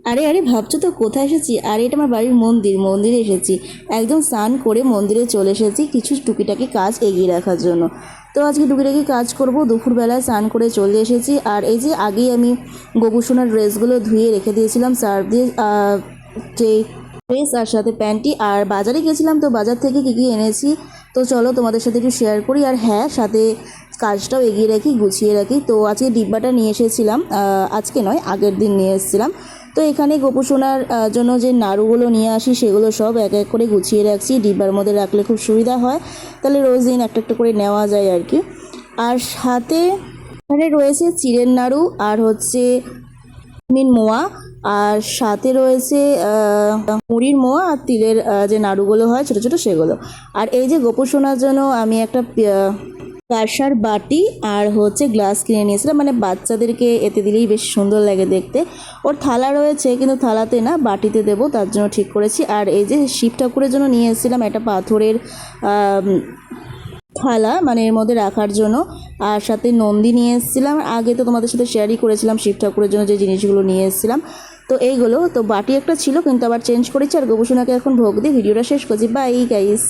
আরে আরে ভাবছো তো কোথায় এসেছি? আরে এটা আমার বাড়ির মন্দিরে এসেছি। একদম স্নান করে মন্দিরে চলে এসেছি কিছু টুকিটাকি কাজ এগিয়ে রাখার জন্য। তো আজকে টুকিটাকি কাজ করব, দুপুরবেলায় স্নান করে চলে এসেছি। আর এই যে আগেই আমি গোপুসোনার ড্রেসগুলো ধুয়ে রেখে দিয়েছিলাম সার্ফ দিয়ে, যে ড্রেস আর সাথে প্যান্টি। আর বাজারে গেছিলাম, তো বাজার থেকে কী কী এনেছি তো চলো তোমাদের সাথে একটু শেয়ার করি। আর হ্যাঁ, সাথে কাজটাও এগিয়ে রাখি, গুছিয়ে রাখি। তো আজকে ডিব্বাটা নিয়ে এসেছিলাম, আজকে নয় আগের দিন নিয়ে এসেছিলাম। তো এখানে গোপুসোনার জন্য যে নাড়ুগুলো নিয়ে আসি সেগুলো সব এক এক করে গুছিয়ে রাখছি, ডিব্বার মধ্যে রাখলে খুব সুবিধা হয়, তাহলে রোজ দিন একটা একটা করে নেওয়া যায় আর কি। আর সাথে এখানে রয়েছে চিড়ের নাড়ু, আর হচ্ছে মোয়া, আর সাথে রয়েছে মুড়ির মোয়া, আর তিলের যে নাড়ুগুলো হয় ছোটো ছোটো সেগুলো। আর এই যে গোপুসোনার জন্য আমি একটা কাঁসার বাটি আর হচ্ছে গ্লাস কিনে নিয়েছিলাম, মানে বাচ্চাদেরকে এতে দিলেই বেশ সুন্দর লাগে দেখতে। ওর থালা রয়েছে কিন্তু থালাতে না, বাটিতে দেবো, তার জন্য ঠিক করেছি। আর এই যে শিব ঠাকুরের জন্য নিয়ে এসেছিলাম একটা পাথরের থালা, মানে এর মধ্যে রাখার জন্য। আর সাথে নন্দী নিয়ে এসেছিলাম, আগে তো তোমাদের সাথে শেয়ারই করেছিলাম শিব ঠাকুরের জন্য যে জিনিসগুলো নিয়ে এসেছিলাম। তো এইগুলো তো বাটি একটা ছিল কিন্তু আবার চেঞ্জ করেছি। আর গোপুসোনাকে এখন ভোগ দিয়ে ভিডিওটা শেষ করছি। Bye guys.